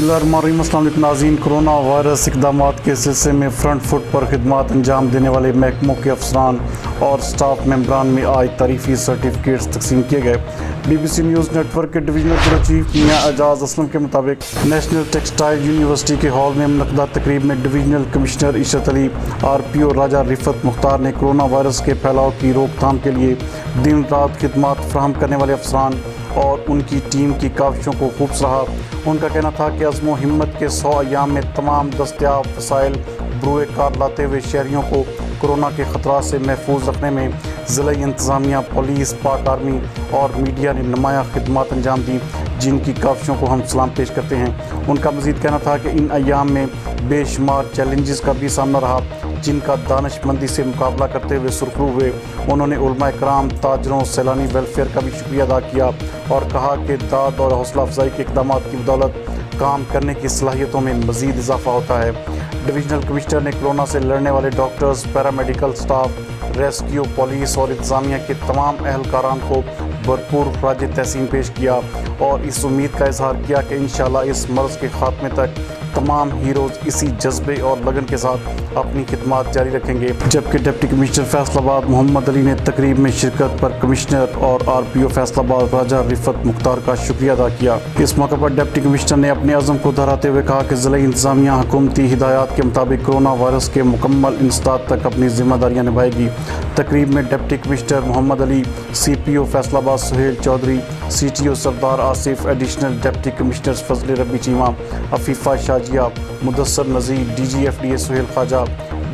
बिस्मिल्लाहिर्रहमानिर्रहीम। अस्सलाम वालेकुम नाज़रीन। कोरोना वायरस इक़दामात के सिलसिले में फ्रंट फुट पर खिदमात अंजाम देने वाले महकमों के अफसरान और स्टाफ मेंबरान में आज तारीफ़ी सर्टिफिकेट्स तकसीम किए गए। BBC न्यूज़ नेटवर्क के डिवीजनल ब्यूरो चीफ मियां एजाज असलम के मुताबिक नेशनल टेक्सटाइल यूनिवर्सिटी के हॉल में मुनक़दा तकरीब में divisional commissioner Ishrat Ali, RPO राजा रिफत मुख्तार ने कोरोना वायरस के फैलाव की रोकथाम के लिए दिन रात खिदमात फराहम करने वाले अफसरान और उनकी टीम की काविशों को खूब सराहा। उनका कहना था कि अज़्म हिम्मत के 100 अयाम में तमाम दस्तयाब वसाइल बरूए कार लाते हुए शहरियों को कोरोना के ख़तरात से महफूज रखने में ज़िला इंतज़ामिया, पुलिस, पाक आर्मी और मीडिया ने नुमाया खिदमत अंजाम दी, जिनकी काविशों को हम सलाम पेश करते हैं। उनका मज़ीद कहना था कि इन अयाम में बेशुमार चैलेंजेस का भी सामना रहा, जिनका दानिशमंदी से मुकाबला करते हुए सुरखरू हुए। उन्होंने उलमाए कराम, ताजरों, सैलानी वेलफेयर का भी शुक्रिया अदा किया और कहा कि दाद और हौसला अफजाई के इक़दाम की बदौलत काम करने की सलाहियतों में मज़ीद इजाफा होता है। डिवीजनल कमिश्नर ने कोरोना से लड़ने वाले doctors, paramedical staff, rescue, police और इंतज़ामिया के तमाम अहलकारान को भरपूर खराज तहसीन पेश किया और इस उम्मीद का इजहार किया कि इंशाअल्लाह इस मर्ज़ के ख़ात्मे तक तमाम हीरोज़ इसी जज्बे और लगन के साथ अपनी खिदमत जारी रखेंगे। जबकि डिप्टी कमिश्नर फैसलाबाद मोहम्मद अली ने तकरीब में शिरकत पर कमिश्नर और RPO फैसलाबाद राजा रिफत मुख्तार का शुक्रिया अदा किया। इस मौके पर डिप्टी कमिश्नर ने अपने अज़म को दोहराते हुए कहा कि ज़िला इंतज़ामिया हुकूमती हिदायत के मुताबिक कोरोना वायरस के मुकम्मल इंसदाद तक अपनी जिम्मेदारियाँ निभाएगी। तकरीब में deputy commissioner Mohammad Ali, CPO Faisalabad Suhail Chaudhry, CTO Sardar Asif, additional deputy commissioner Fazal Rabi Cheema, Afifa Shazia, Mudassar Nazir, DG FDA Suhail Khawaja,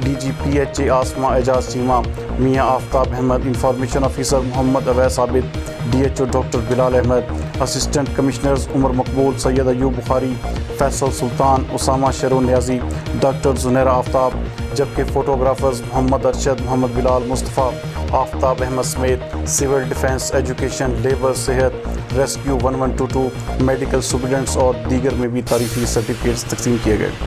DG PHA Asma Ejaz Cheema, Mian Aftab Ahmed, information officer Mohammad Awais Abid, DHO doctor Bilal Ahmed, assistant commissioners Umar Maqbool, Syed Ayub Bukhari, Faisal Sultan, Usama Sharo Niazi, doctor Junaira Aftab. जबकि फ़ोटोग्राफर्स मोहम्मद अरशद, मोहम्मद बिलाल, मुस्तफ़ा, आफ्ताब अहमद समेत सिविल डिफेंस, एजुकेशन, लेबर, सेहत, रेस्क्यू 1122, मेडिकल स्टूडेंट्स और दीगर में भी तारीफ़ी सर्टिफिकेट्स तकसीम किए गए।